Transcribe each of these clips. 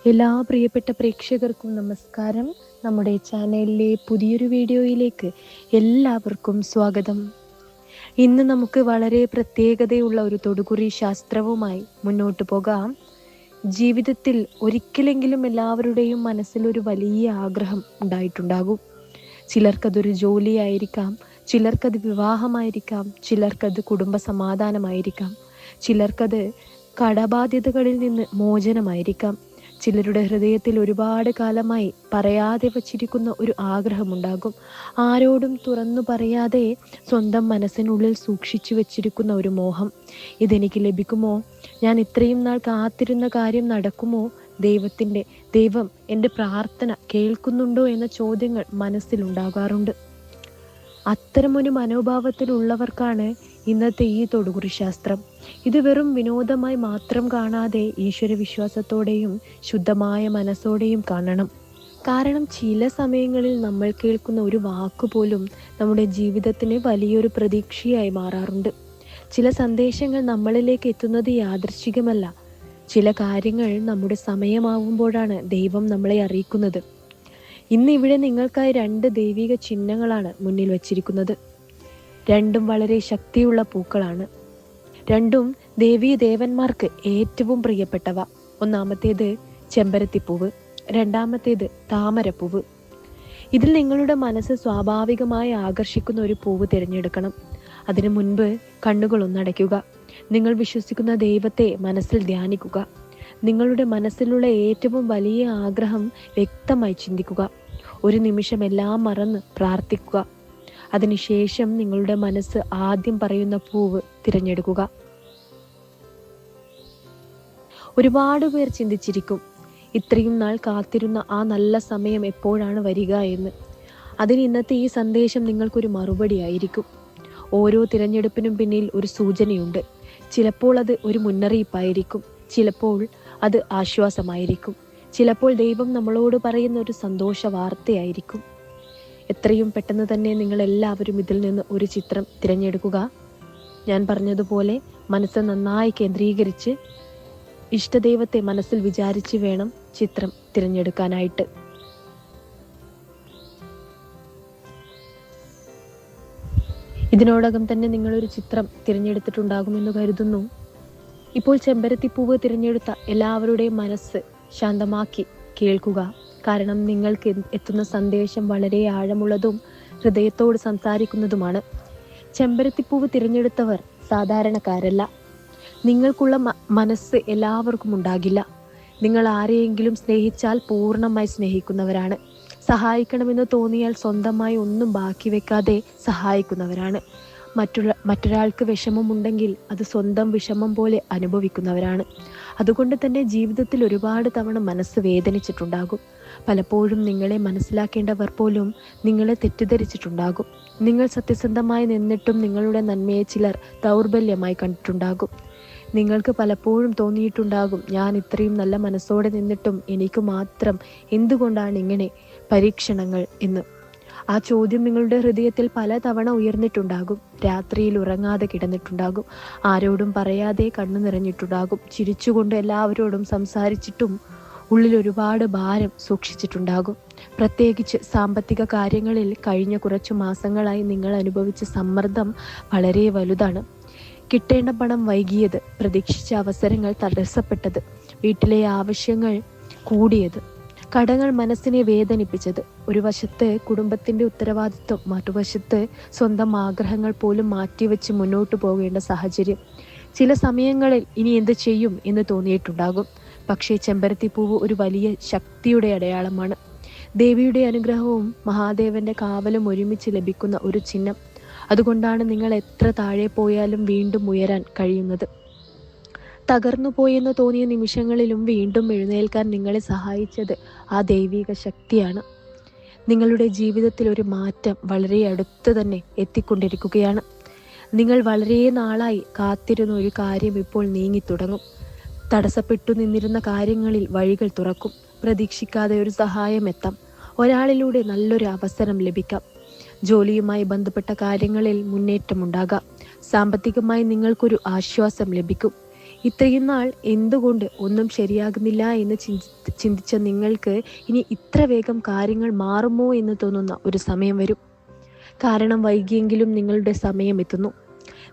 എല്ലാ പ്രിയപ്പെട്ട പ്രേക്ഷകർക്കും നമസ്കാരം. നമ്മുടെ ചാനലിലെ പുതിയൊരു വീഡിയോയിലേക്ക് എല്ലാവർക്കും സ്വാഗതം. ഇന്ന് നമുക്ക് വളരെ പ്രത്യേകതയുള്ള ഒരു തൊടുകുറി ശാസ്ത്രവുമായി മുന്നോട്ട് പോകാം. ജീവിതത്തിൽ ഒരിക്കലെങ്കിലും എല്ലാവരുടെയും മനസ്സിൽ ഒരു വലിയ ആഗ്രഹം ഉണ്ടായിട്ടുണ്ടാകും. ചിലർക്കതൊരു ജോലിയായിരിക്കാം, ചിലർക്കത് വിവാഹമായിരിക്കാം, ചിലർക്കത് കുടുംബ സമാധാനമായിരിക്കാം, ചിലർക്കത് കടബാധ്യതകളിൽ നിന്ന് മോചനമായിരിക്കാം. ചിലരുടെ ഹൃദയത്തിൽ ഒരുപാട് കാലമായി പറയാതെ വച്ചിരിക്കുന്ന ഒരു ആഗ്രഹമുണ്ടാകും. ആരോടും തുറന്നു പറയാതെ സ്വന്തം മനസ്സിനുള്ളിൽ സൂക്ഷിച്ചു വച്ചിരിക്കുന്ന ഒരു മോഹം. ഇതെനിക്ക് ലഭിക്കുമോ? ഞാൻ ഇത്രയും നാൾ കാത്തിരുന്ന കാര്യം നടക്കുമോ? ദൈവം എൻ്റെ പ്രാർത്ഥന കേൾക്കുന്നുണ്ടോ എന്ന ചോദ്യങ്ങൾ മനസ്സിലുണ്ടാകാറുണ്ട്. അത്തരമൊരു മനോഭാവത്തിലുള്ളവർക്കാണ് ഇന്നത്തെ ഈ തൊടുകുറി ശാസ്ത്രം. ഇത് വെറും വിനോദമായി മാത്രം കാണാതെ ഈശ്വരവിശ്വാസത്തോടെയും ശുദ്ധമായ മനസ്സോടെയും കാണണം. കാരണം ചില സമയങ്ങളിൽ നമ്മൾ കേൾക്കുന്ന ഒരു വാക്കുപോലും നമ്മുടെ ജീവിതത്തിന് വലിയൊരു പ്രതീക്ഷയായി മാറാറുണ്ട്. ചില സന്ദേശങ്ങൾ നമ്മളിലേക്ക് എത്തുന്നത് യാദൃശ്ചികമല്ല. ചില കാര്യങ്ങൾ നമ്മുടെ സമയമാവുമ്പോഴാണ് ദൈവം നമ്മളെ അറിയിക്കുന്നത്. ഇന്ന് ഇവിടെ നിങ്ങൾക്കായി 2 ദൈവിക ചിഹ്നങ്ങളാണ് മുന്നിൽ വച്ചിരിക്കുന്നത്. രണ്ടും വളരെ ശക്തിയുള്ള പൂക്കളാണ്. രണ്ടും ദേവീദേവന്മാർക്ക് ഏറ്റവും പ്രിയപ്പെട്ടവ. ഒന്നാമത്തേത് ചെമ്പരത്തിപ്പൂവ്, രണ്ടാമത്തേത് താമരപ്പൂവ്. ഇതിൽ നിങ്ങളുടെ മനസ്സ് സ്വാഭാവികമായി ആകർഷിക്കുന്ന ഒരു പൂവ് തിരഞ്ഞെടുക്കണം. അതിനു മുൻപ് കണ്ണുകൾ ഒന്നടയ്ക്കുക. നിങ്ങൾ വിശ്വസിക്കുന്ന ദൈവത്തെ മനസ്സിൽ ധ്യാനിക്കുക. നിങ്ങളുടെ മനസ്സിലുള്ള ഏറ്റവും വലിയ ആഗ്രഹം വ്യക്തമായി ചിന്തിക്കുക. ഒരു നിമിഷം എല്ലാം മറന്ന് പ്രാർത്ഥിക്കുക. അതിനുശേഷം നിങ്ങളുടെ മനസ്സ് ആദ്യം പറയുന്ന പൂവ് തിരഞ്ഞെടുക്കുക. ഒരുപാട് പേർ ചിന്തിച്ചിരിക്കും, ഇത്രയും നാൾ കാത്തിരുന്ന ആ നല്ല സമയം എപ്പോഴാണ് വരിക എന്ന്. അതിന് ഇന്നത്തെ ഈ സന്ദേശം നിങ്ങൾക്കൊരു മറുപടി ആയിരിക്കും. ഓരോ തിരഞ്ഞെടുപ്പിനും പിന്നിൽ ഒരു സൂചനയുണ്ട്. ചിലപ്പോൾ അത് ഒരു മുന്നറിയിപ്പായിരിക്കും, ചിലപ്പോൾ അത് ആശ്വാസമായിരിക്കും, ചിലപ്പോൾ ദൈവം നമ്മളോട് പറയുന്ന ഒരു സന്തോഷ വാർത്തയായിരിക്കും. എത്രയും പെട്ടെന്ന് തന്നെ നിങ്ങൾ എല്ലാവരും ഇതിൽ നിന്ന് ഒരു ചിത്രം തിരഞ്ഞെടുക്കുക. ഞാൻ പറഞ്ഞതുപോലെ മനസ്സ് നന്നായി കേന്ദ്രീകരിച്ച് ഇഷ്ടദൈവത്തെ മനസ്സിൽ വിചാരിച്ച് വേണം ചിത്രം തിരഞ്ഞെടുക്കാനായിട്ട്. ഇതിനോടകം തന്നെ നിങ്ങളൊരു ചിത്രം തിരഞ്ഞെടുത്തിട്ടുണ്ടാകുമെന്ന് കരുതുന്നു. ഇപ്പോൾ ചെമ്പരത്തിപ്പൂവ് തിരഞ്ഞെടുത്ത എല്ലാവരുടെയും മനസ്സ് ശാന്തമാക്കി കേൾക്കുക. കാരണം നിങ്ങൾക്ക് എത്തുന്ന സന്ദേശം വളരെ ആഴമുള്ളതും ഹൃദയത്തോട് സംസാരിക്കുന്നതുമാണ്. ചെമ്പരത്തിപ്പൂവ് തിരഞ്ഞെടുത്തവർ സാധാരണക്കാരല്ല. നിങ്ങൾക്കുള്ള മനസ്സ് എല്ലാവർക്കും ഉണ്ടാകില്ല. നിങ്ങൾ ആരെയെങ്കിലും സ്നേഹിച്ചാൽ പൂർണ്ണമായി സ്നേഹിക്കുന്നവരാണ്. സഹായിക്കണമെന്ന് തോന്നിയാൽ സ്വന്തമായി ഒന്നും ബാക്കി വെക്കാതെ സഹായിക്കുന്നവരാണ്. മറ്റൊരാൾക്ക് വിഷമമുണ്ടെങ്കിൽ അത് സ്വന്തം വിഷമം പോലെ അനുഭവിക്കുന്നവരാണ്. അതുകൊണ്ട് തന്നെ ജീവിതത്തിൽ ഒരുപാട് തവണ മനസ്സ് വേദനിച്ചിട്ടുണ്ടാകും. പലപ്പോഴും നിങ്ങളെ മനസ്സിലാക്കേണ്ടവർ പോലും നിങ്ങളെ തെറ്റിദ്ധരിച്ചിട്ടുണ്ടാകും. നിങ്ങൾ സത്യസന്ധമായി നിന്നിട്ടും നിങ്ങളുടെ നന്മയെ ചിലർ ദൗർബല്യമായി കണ്ടിട്ടുണ്ടാകും. നിങ്ങൾക്ക് പലപ്പോഴും തോന്നിയിട്ടുണ്ടാകും, ഞാൻ ഇത്രയും നല്ല മനസ്സോടെ നിന്നിട്ടും എനിക്ക് മാത്രം എന്തുകൊണ്ടാണ് ഇങ്ങനെ പരീക്ഷണങ്ങൾ എന്ന്. ആ ചോദ്യം നിങ്ങളുടെ ഹൃദയത്തിൽ പലതവണ ഉയർന്നിട്ടുണ്ടാകും. രാത്രിയിൽ ഉറങ്ങാതെ കിടന്നിട്ടുണ്ടാകും. ആരോടും പറയാതെ കണ്ണു നിറഞ്ഞിട്ടുണ്ടാകും. ചിരിച്ചുകൊണ്ട് എല്ലാവരോടും സംസാരിച്ചിട്ടും ഉള്ളിൽ ഒരുപാട് ഭാരം സൂക്ഷിച്ചിട്ടുണ്ടാകും. പ്രത്യേകിച്ച് സാമ്പത്തിക കാര്യങ്ങളിൽ കഴിഞ്ഞ കുറച്ചു മാസങ്ങളായി നിങ്ങൾ അനുഭവിച്ച സമ്മർദ്ദം വളരെ വലുതാണ്. കിട്ടേണ്ട പണം വൈകിയത്, പ്രതീക്ഷിച്ച അവസരങ്ങൾ തടസ്സപ്പെട്ടത്, വീട്ടിലെ ആവശ്യങ്ങൾ കൂടിയത്, കടങ്ങൾ മനസ്സിനെ വേദനിപ്പിച്ചത്. ഒരു വശത്ത് കുടുംബത്തിന്റെ ഉത്തരവാദിത്വം, മറുവശത്ത് സ്വന്തം ആഗ്രഹങ്ങൾ പോലും മാറ്റിവെച്ച് മുന്നോട്ട് പോകേണ്ട സാഹചര്യം. ചില സമയങ്ങളിൽ ഇനി എന്ത് ചെയ്യും എന്ന് തോന്നിയിട്ടുണ്ടാകും. പക്ഷേ ചെമ്പരത്തിപ്പൂവ് ഒരു വലിയ ശക്തിയുടെ അടയാളമാണ്. ദേവിയുടെ അനുഗ്രഹവും മഹാദേവന്റെ കാവലും ഒരുമിച്ച് ലഭിക്കുന്ന ഒരു ചിഹ്നം. അതുകൊണ്ടാണ് നിങ്ങൾ എത്ര താഴെ പോയാലും വീണ്ടും ഉയരാൻ കഴിയുന്നത്. തകർന്നു പോയെന്ന് തോന്നിയ നിമിഷങ്ങളിലും വീണ്ടും എഴുന്നേൽക്കാൻ നിങ്ങളെ സഹായിച്ചത് ആ ദൈവിക ശക്തിയാണ്. നിങ്ങളുടെ ജീവിതത്തിൽ ഒരു മാറ്റം വളരെ അടുത്ത് തന്നെ എത്തിക്കൊണ്ടിരിക്കുകയാണ്. നിങ്ങൾ വളരെ നാളായി കാത്തിരുന്ന ഒരു കാര്യം ഇപ്പോൾ നീങ്ങിത്തുടങ്ങും. തടസ്സപ്പെട്ടു നിന്നിരുന്ന കാര്യങ്ങളിൽ വഴികൾ തുറക്കും. പ്രതീക്ഷിക്കാതെ ഒരു സഹായം എത്താം. ഒരാളിലൂടെ നല്ലൊരു അവസരം ലഭിക്കാം. ജോലിയുമായി ബന്ധപ്പെട്ട കാര്യങ്ങളിൽ മുന്നേറ്റമുണ്ടാകാം. സാമ്പത്തികമായി നിങ്ങൾക്കൊരു ആശ്വാസം ലഭിക്കും. ഇത്രയും നാൾ എന്തുകൊണ്ട് ഒന്നും ശരിയാകുന്നില്ല എന്ന് ചിന്തിച്ച നിങ്ങൾക്ക് ഇനി ഇത്ര വേഗം കാര്യങ്ങൾ മാറുമോ എന്ന് തോന്നുന്ന ഒരു സമയം വരും. കാരണം വൈകിയെങ്കിലും നിങ്ങളുടെ സമയം എത്തുന്നു.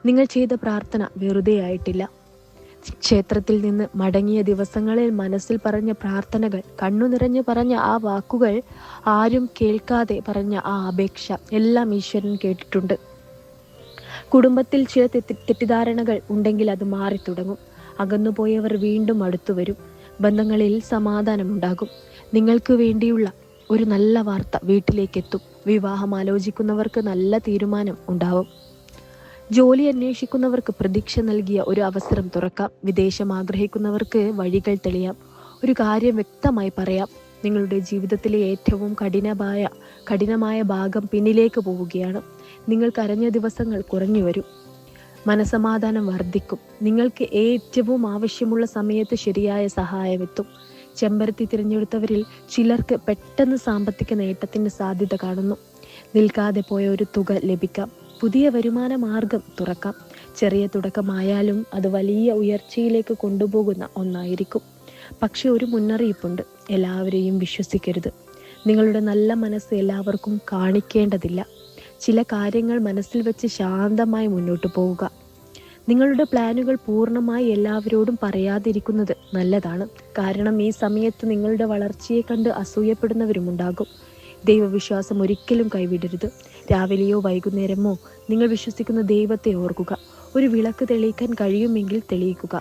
നിങ്ങൾ ചെയ്ത പ്രാർത്ഥന വെറുതെ ആയിട്ടില്ല. ക്ഷേത്രത്തിൽ നിന്ന് മടങ്ങിയ ദിവസങ്ങളിൽ മനസ്സിൽ പറഞ്ഞ പ്രാർത്ഥനകൾ, കണ്ണു നിറഞ്ഞു പറഞ്ഞ ആ വാക്കുകൾ, ആരും കേൾക്കാതെ പറഞ്ഞ ആ അപേക്ഷ എല്ലാം ഈശ്വരൻ കേട്ടിട്ടുണ്ട്. കുടുംബത്തിൽ ചില തെറ്റിദ്ധാരണകൾ ഉണ്ടെങ്കിൽ അത് മാറി തുടങ്ങും. അകന്നുപോയവർ വീണ്ടും അടുത്തു വരും. ബന്ധങ്ങളിൽ സമാധാനമുണ്ടാകും. നിങ്ങൾക്ക് വേണ്ടിയുള്ള ഒരു നല്ല വാർത്ത വീട്ടിലേക്കെത്തും. വിവാഹം ആലോചിക്കുന്നവർക്ക് നല്ല തീരുമാനം ഉണ്ടാവും. ജോലി അന്വേഷിക്കുന്നവർക്ക് പ്രതീക്ഷ നൽകിയ ഒരു അവസരം തുറക്കാം. വിദേശം ആഗ്രഹിക്കുന്നവർക്ക് വഴികൾ തെളിയാം. ഒരു കാര്യം വ്യക്തമായി പറയാം, നിങ്ങളുടെ ജീവിതത്തിലെ ഏറ്റവും കഠിനമായ ഭാഗം പിന്നിലേക്ക് പോവുകയാണ്. നിങ്ങൾ കരഞ്ഞ ദിവസങ്ങൾ കുറഞ്ഞു വരും. മനസമാധാനം വർദ്ധിക്കും. നിങ്ങൾക്ക് ഏറ്റവും ആവശ്യമുള്ള സമയത്ത് ശരിയായ സഹായമെത്തും. ചെമ്പരത്തി തിരഞ്ഞെടുത്തവരിൽ ചിലർക്ക് പെട്ടെന്ന് സാമ്പത്തിക നേട്ടത്തിന്റെ സാധ്യത കാണുന്നു. നിൽക്കാതെ പോയ ഒരു തുക ലഭിക്കാം. പുതിയ വരുമാന മാർഗം തുറക്കാം. ചെറിയ തുടക്കമായാലും അത് വലിയ ഉയർച്ചയിലേക്ക് കൊണ്ടുപോകുന്ന ഒന്നായിരിക്കും. പക്ഷെ ഒരു മുന്നറിയിപ്പുണ്ട്, എല്ലാവരെയും വിശ്വസിക്കരുത്. നിങ്ങളുടെ നല്ല മനസ്സ് എല്ലാവർക്കും കാണിക്കേണ്ടതില്ല. ചില കാര്യങ്ങൾ മനസ്സിൽ വെച്ച് ശാന്തമായി മുന്നോട്ട് പോവുക. നിങ്ങളുടെ പ്ലാനുകൾ പൂർണ്ണമായി എല്ലാവരോടും പറയാതിരിക്കുന്നത് നല്ലതാണ്. കാരണം ഈ സമയത്ത് നിങ്ങളുടെ വളർച്ചയെ കണ്ട് അസൂയപ്പെടുന്നവരുമുണ്ടാകും. ദൈവവിശ്വാസം ഒരിക്കലും കൈവിടരുത്. രാവിലെയോ വൈകുന്നേരമോ നിങ്ങൾ വിശ്വസിക്കുന്ന ദൈവത്തെ ഓർക്കുക. ഒരു വിളക്ക് തെളിയിക്കാൻ കഴിയുമെങ്കിൽ തെളിയിക്കുക.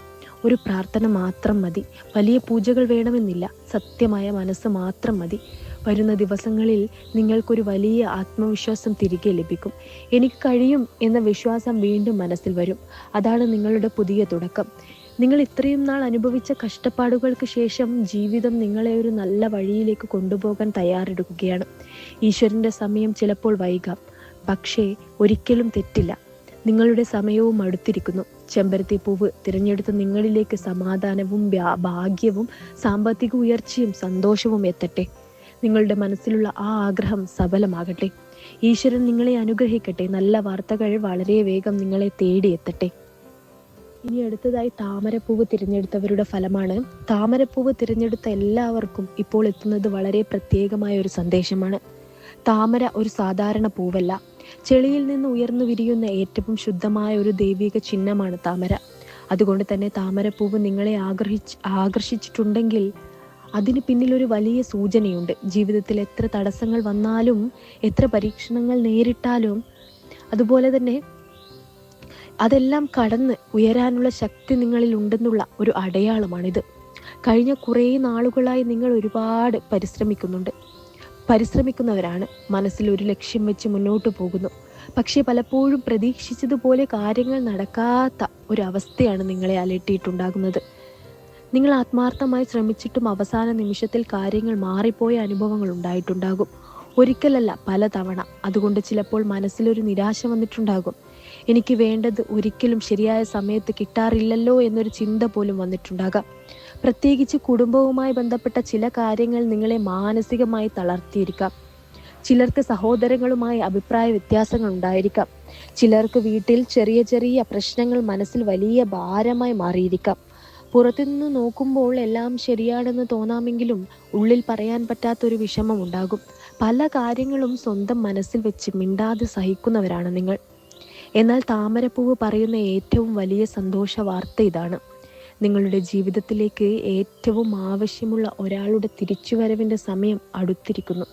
ഒരു പ്രാർത്ഥന മാത്രം മതി. വലിയ പൂജകൾ വേണമെന്നില്ല. സത്യമായ മനസ്സ് മാത്രം മതി. വരുന്ന ദിവസങ്ങളിൽ നിങ്ങൾക്കൊരു വലിയ ആത്മവിശ്വാസം തിരികെ ലഭിക്കും. എനിക്ക് കഴിയും എന്ന വിശ്വാസം വീണ്ടും മനസ്സിൽ വരും. അതാണ് നിങ്ങളുടെ പുതിയ തുടക്കം. നിങ്ങൾ ഇത്രയും നാൾ അനുഭവിച്ച കഷ്ടപ്പാടുകൾക്ക് ശേഷം ജീവിതം നിങ്ങളെ ഒരു നല്ല വഴിയിലേക്ക് കൊണ്ടുപോകാൻ തയ്യാറെടുക്കുകയാണ്. ഈശ്വരന്റെ സമയം ചിലപ്പോൾ വൈകാം, പക്ഷേ ഒരിക്കലും തെറ്റില്ല. നിങ്ങളുടെ സമയവും അടുത്തിരിക്കുന്നു. ചെമ്പരത്തി പൂവ് തിരഞ്ഞെടുത്ത നിങ്ങളിലേക്ക് സമാധാനവും ഭാഗ്യവും സാമ്പത്തിക ഉയർച്ചയും സന്തോഷവും എത്തട്ടെ. നിങ്ങളുടെ മനസ്സിലുള്ള ആ ആഗ്രഹം സഫലമാകട്ടെ. ഈശ്വരൻ നിങ്ങളെ അനുഗ്രഹിക്കട്ടെ. നല്ല വാർത്തകൾ വളരെ വേഗം നിങ്ങളെ തേടിയെത്തട്ടെ. ഇനി അടുത്തതായി താമരപ്പൂവ് തിരഞ്ഞെടുത്തവരുടെ ഫലമാണ്. താമരപ്പൂവ് തിരഞ്ഞെടുത്ത എല്ലാവർക്കും ഇപ്പോൾ എത്തുന്നത് വളരെ പ്രത്യേകമായ ഒരു സന്ദേശമാണ്. താമര ഒരു സാധാരണ പൂവല്ല. ചെളിയിൽ നിന്ന് ഉയർന്നു വിരിയുന്ന ഏറ്റവും ശുദ്ധമായ ഒരു ദൈവിക ചിഹ്നമാണ് താമര. അതുകൊണ്ട് തന്നെ താമരപ്പൂവ് നിങ്ങളെ ആകർഷിച്ചിട്ടുണ്ടെങ്കിൽ അതിന് പിന്നിലൊരു വലിയ സൂചനയുണ്ട്. ജീവിതത്തിൽ എത്ര തടസ്സങ്ങൾ വന്നാലും, എത്ര പരീക്ഷണങ്ങൾ നേരിട്ടാലും, അതുപോലെ തന്നെ അതെല്ലാം കടന്ന് ഉയരാനുള്ള ശക്തി നിങ്ങളിൽ ഉണ്ടെന്നുള്ള ഒരു അടയാളമാണിത്. കഴിഞ്ഞ കുറേ നാളുകളായി നിങ്ങൾ ഒരുപാട് പരിശ്രമിക്കുന്നവരാണ്. മനസ്സിൽ ഒരു ലക്ഷ്യം വെച്ച് മുന്നോട്ട് പോകുന്നു. പക്ഷേ പലപ്പോഴും പ്രതീക്ഷിച്ചതുപോലെ കാര്യങ്ങൾ നടക്കാത്ത ഒരു അവസ്ഥയാണ് നിങ്ങളെ അലട്ടിയിട്ടുണ്ടാകുന്നത്. നിങ്ങൾ ആത്മാർത്ഥമായി ശ്രമിച്ചിട്ടും അവസാന നിമിഷത്തിൽ കാര്യങ്ങൾ മാറിപ്പോയ അനുഭവങ്ങൾ ഉണ്ടായിട്ടുണ്ടാകും. ഒരിക്കലല്ല, പലതവണ. അതുകൊണ്ട് ചിലപ്പോൾ മനസ്സിലൊരു നിരാശ വന്നിട്ടുണ്ടാകും. എനിക്ക് വേണ്ടത് ഒരിക്കലും ശരിയായ സമയത്ത് കിട്ടാറില്ലല്ലോ എന്നൊരു ചിന്ത പോലും വന്നിട്ടുണ്ടാകാം. പ്രത്യേകിച്ച് കുടുംബവുമായി ബന്ധപ്പെട്ട ചില കാര്യങ്ങൾ നിങ്ങളെ മാനസികമായി തളർത്തിയിരിക്കാം. ചിലർക്ക് സഹോദരങ്ങളുമായി അഭിപ്രായ വ്യത്യാസങ്ങൾ ഉണ്ടായിരിക്കാം. ചിലർക്ക് വീട്ടിൽ ചെറിയ ചെറിയ പ്രശ്നങ്ങൾ മനസ്സിൽ വലിയ ഭാരമായി മാറിയിരിക്കാം. പുറത്തുനിന്ന് നോക്കുമ്പോൾ എല്ലാം ശരിയാണെന്ന് തോന്നാമെങ്കിലും ഉള്ളിൽ പറയാൻ പറ്റാത്തൊരു വിഷമം ഉണ്ടാകും. പല കാര്യങ്ങളും സ്വന്തം മനസ്സിൽ വെച്ച് മിണ്ടാതെ സഹിക്കുന്നവരാണ് നിങ്ങൾ. എന്നാൽ താമരപ്പൂവ് പറയുന്ന ഏറ്റവും വലിയ സന്തോഷ വാർത്ത ഇതാണ്: നിങ്ങളുടെ ജീവിതത്തിലേക്ക് ഏറ്റവും ആവശ്യമുള്ള ഒരാളുടെ തിരിച്ചുവരവിൻ്റെ സമയം അടുത്തിരിക്കുന്നു.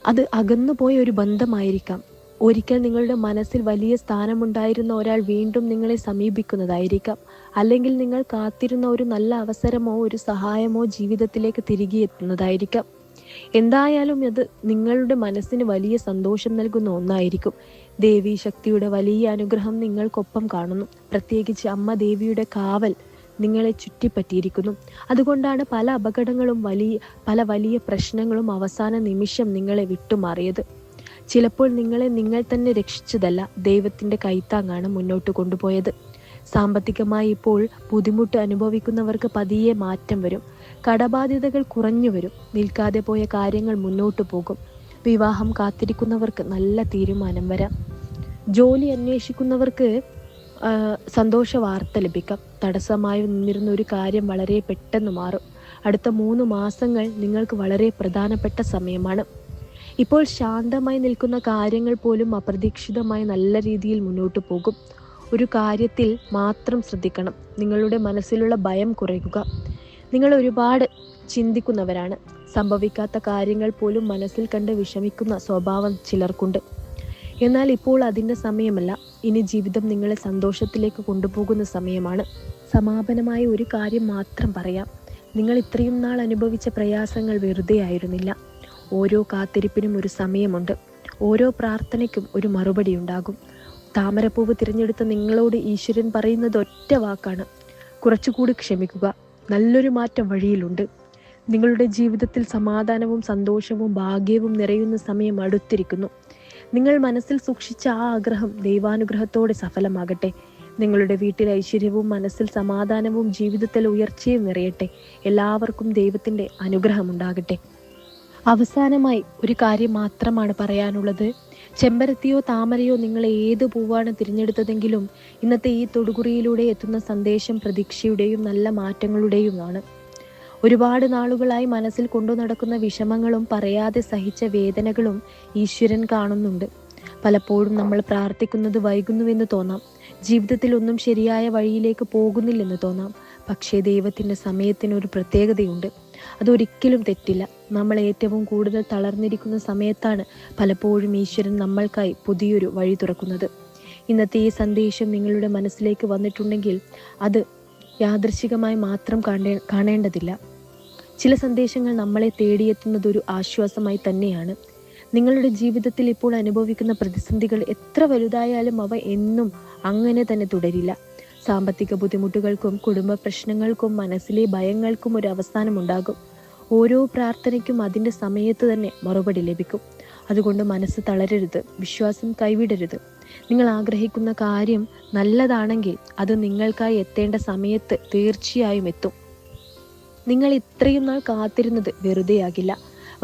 അത് അകന്നുപോയ ഒരു ബന്ധമായിരിക്കാം. ഒരിക്കൽ നിങ്ങളുടെ മനസ്സിൽ വലിയ സ്ഥാനമുണ്ടായിരുന്ന ഒരാൾ വീണ്ടും നിങ്ങളെ സമീപിക്കുന്നതായിരിക്കാം. അല്ലെങ്കിൽ നിങ്ങൾ കാത്തിരുന്ന ഒരു നല്ല അവസരമോ ഒരു സഹായമോ ജീവിതത്തിലേക്ക് തിരികെ എത്തുന്നതായിരിക്കാം. എന്തായാലും അത് നിങ്ങളുടെ മനസ്സിന് വലിയ സന്തോഷം നൽകുന്ന ഒന്നായിരിക്കും. ദേവീ ശക്തിയുടെ വലിയ അനുഗ്രഹം നിങ്ങൾക്കൊപ്പം കാണുന്നു. പ്രത്യേകിച്ച് അമ്മ ദേവിയുടെ കാവൽ നിങ്ങളെ ചുറ്റിപ്പറ്റിയിരിക്കുന്നു. അതുകൊണ്ടാണ് പല അപകടങ്ങളും പല വലിയ പ്രശ്നങ്ങളും അവസാന നിമിഷം നിങ്ങളെ വിട്ടുമാറിയത്. ചിലപ്പോൾ നിങ്ങൾ തന്നെ രക്ഷിച്ചതല്ല, ദൈവത്തിൻ്റെ കൈത്താങ്ങാണ് മുന്നോട്ട് കൊണ്ടുപോയത്. സാമ്പത്തികമായി ഇപ്പോൾ ബുദ്ധിമുട്ട് അനുഭവിക്കുന്നവർക്ക് പതിയെ മാറ്റം വരും. കടബാധ്യതകൾ കുറഞ്ഞു വരും. നിൽക്കാതെ പോയ കാര്യങ്ങൾ മുന്നോട്ട് പോകും. വിവാഹം കാത്തിരിക്കുന്നവർക്ക് നല്ല തീരുമാനം വരാം. ജോലി അന്വേഷിക്കുന്നവർക്ക് സന്തോഷ വാർത്ത ലഭിക്കാം. തടസ്സമായി നിന്നിരുന്ന ഒരു കാര്യം വളരെ പെട്ടെന്ന് മാറും. അടുത്ത 3 മാസങ്ങൾ നിങ്ങൾക്ക് വളരെ പ്രധാനപ്പെട്ട സമയമാണ്. ഇപ്പോൾ ശാന്തമായി നിൽക്കുന്ന കാര്യങ്ങൾ പോലും അപ്രതീക്ഷിതമായി നല്ല രീതിയിൽ മുന്നോട്ട് പോകും. ഒരു കാര്യത്തിൽ മാത്രം ശ്രദ്ധിക്കണം. നിങ്ങളുടെ മനസ്സിലുള്ള ഭയം കുറയ്ക്കുക. നിങ്ങൾ ഒരുപാട് ചിന്തിക്കുന്നവരാണ്. സംഭവിക്കാത്ത കാര്യങ്ങൾ പോലും മനസ്സിൽ കണ്ട് വിഷമിക്കുന്ന സ്വഭാവം ചിലർക്കുണ്ട്. എന്നാൽ ഇപ്പോൾ അതിൻ്റെ സമയമല്ല. ഇനി ജീവിതം നിങ്ങളെ സന്തോഷത്തിലേക്ക് കൊണ്ടുപോകുന്ന സമയമാണ്. സമാപനമായ ഒരു കാര്യം മാത്രം പറയാം. നിങ്ങൾ ഇത്രയും നാൾ അനുഭവിച്ച പ്രയാസങ്ങൾ വെറുതെ ആയിരുന്നില്ല. ഓരോ കാത്തിരിപ്പിനും ഒരു സമയമുണ്ട്. ഓരോ പ്രാർത്ഥനയ്ക്കും ഒരു മറുപടി ഉണ്ടാകും. താമരപ്പൂവ് തിരഞ്ഞെടുത്ത നിങ്ങളോട് ഈശ്വരൻ പറയുന്നത് ഒറ്റ വാക്കാണ്: കുറച്ചുകൂടി ക്ഷമിക്കുക. നല്ലൊരു മാറ്റം വഴിയിലുണ്ട്. നിങ്ങളുടെ ജീവിതത്തിൽ സമാധാനവും സന്തോഷവും ഭാഗ്യവും നിറയുന്ന സമയം അടുത്തിരിക്കുന്നു. നിങ്ങൾ മനസ്സിൽ സൂക്ഷിച്ച ആ ആഗ്രഹം ദൈവാനുഗ്രഹത്തോടെ സഫലമാകട്ടെ. നിങ്ങളുടെ വീട്ടിൽ ഐശ്വര്യവും മനസ്സിൽ സമാധാനവും ജീവിതത്തിൽ ഉയർച്ചയും നിറയട്ടെ. എല്ലാവർക്കും ദൈവത്തിൻ്റെ അനുഗ്രഹമുണ്ടാകട്ടെ. അവസാനമായി ഒരു കാര്യം മാത്രമാണ് പറയാനുള്ളത്. ചെമ്പരത്തിയോ താമരയോ നിങ്ങൾ ഏത് പൂവാണ് തിരഞ്ഞെടുത്തതെങ്കിലും ഇന്നത്തെ ഈ തൊടുകുറിയിലൂടെ എത്തുന്ന സന്ദേശം പ്രതീക്ഷയുടെയും നല്ല മാറ്റങ്ങളുടെയുമാണ്. ഒരുപാട് നാളുകളായി മനസ്സിൽ കൊണ്ടു നടക്കുന്ന വിഷമങ്ങളും പറയാതെ സഹിച്ച വേദനകളും ഈശ്വരൻ കാണുന്നുണ്ട്. പലപ്പോഴും നമ്മൾ പ്രാർത്ഥിക്കുന്നത് വൈകുന്നുവെന്ന് തോന്നാം. ജീവിതത്തിൽ ഒന്നും ശരിയായ വഴിയിലേക്ക് പോകുന്നില്ലെന്ന് തോന്നാം. പക്ഷേ ദൈവത്തിൻ്റെ സമയത്തിനൊരു പ്രത്യേകതയുണ്ട്. അതൊരിക്കലും തെറ്റില്ല. നമ്മൾ ഏറ്റവും കൂടുതൽ തളർന്നിരിക്കുന്ന സമയത്താണ് പലപ്പോഴും ഈശ്വരൻ നമ്മൾക്കായി പുതിയൊരു വഴി തുറക്കുന്നത്. ഇന്നത്തെ ഈ സന്ദേശം നിങ്ങളുടെ മനസ്സിലേക്ക് വന്നിട്ടുണ്ടെങ്കിൽ അത് യാദൃശ്ചികമായി മാത്രം കാണേണ്ടതില്ല. ചില സന്ദേശങ്ങൾ നമ്മളെ തേടിയെത്തുന്നത് ഒരു ആശ്വാസമായി തന്നെയാണ്. നിങ്ങളുടെ ജീവിതത്തിൽ ഇപ്പോൾ അനുഭവിക്കുന്ന പ്രതിസന്ധികൾ എത്ര വലുതായാലും അവ എന്നും അങ്ങനെ തന്നെ തുടരില്ല. സാമ്പത്തിക ബുദ്ധിമുട്ടുകൾക്കും കുടുംബ പ്രശ്നങ്ങൾക്കും മനസ്സിലെ ഭയങ്ങൾക്കും ഒരു അവസാനമുണ്ടാകും. ഓരോ പ്രാർത്ഥനയ്ക്കും അതിൻ്റെ സമയത്ത് തന്നെ മറുപടി ലഭിക്കും. അതുകൊണ്ട് മനസ്സ് തളരരുത്, വിശ്വാസം കൈവിടരുത്. നിങ്ങൾ ആഗ്രഹിക്കുന്ന കാര്യം നല്ലതാണെങ്കിൽ അത് നിങ്ങൾക്കായി എത്തേണ്ട സമയത്ത് തീർച്ചയായും എത്തും. നിങ്ങൾ ഇത്രയും നാൾ കാത്തിരുന്നത് വെറുതെയാകില്ല.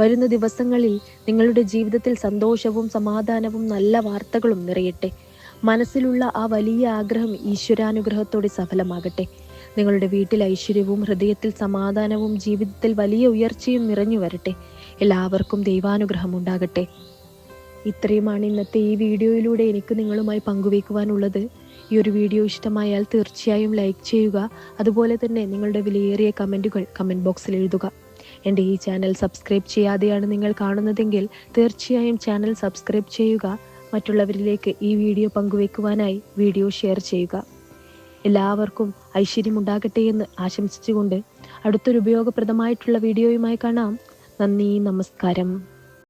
വരുന്ന ദിവസങ്ങളിൽ നിങ്ങളുടെ ജീവിതത്തിൽ സന്തോഷവും സമാധാനവും നല്ല വാർത്തകളും നിറയട്ടെ. മനസ്സിലുള്ള ആ വലിയ ആഗ്രഹം ഈശ്വരാനുഗ്രഹത്തോടെ സഫലമാകട്ടെ. നിങ്ങളുടെ വീട്ടിൽ ഐശ്വര്യവും ഹൃദയത്തിൽ സമാധാനവും ജീവിതത്തിൽ വലിയ ഉയർച്ചയും നിറഞ്ഞു വരട്ടെ. എല്ലാവർക്കും ദൈവാനുഗ്രഹം ഉണ്ടാകട്ടെ. ഇത്രയുമാണ് ഇന്നത്തെ ഈ വീഡിയോയിലൂടെ എനിക്ക് നിങ്ങളുമായി പങ്കുവയ്ക്കുവാനുള്ളത്. ഈ ഒരു വീഡിയോ ഇഷ്ടമായാൽ തീർച്ചയായും ലൈക്ക് ചെയ്യുക. അതുപോലെ തന്നെ നിങ്ങളുടെ വിലയേറിയ കമൻറ്റുകൾ കമൻറ്റ് ബോക്സിൽ എഴുതുക. എൻ്റെ ഈ ചാനൽ സബ്സ്ക്രൈബ് ചെയ്യാതെയാണ് നിങ്ങൾ കാണുന്നതെങ്കിൽ തീർച്ചയായും ചാനൽ സബ്സ്ക്രൈബ് ചെയ്യുക. മറ്റുള്ളവരിലേക്ക് ഈ വീഡിയോ പങ്കുവയ്ക്കുവാനായി വീഡിയോ ഷെയർ ചെയ്യുക. എല്ലാവർക്കും ഐശ്വര്യമുണ്ടാകട്ടെ എന്ന് ആശംസിച്ചുകൊണ്ട് അടുത്തൊരു ഉപയോഗപ്രദമായിട്ടുള്ള വീഡിയോയുമായി കാണാം. നന്ദി, നമസ്കാരം.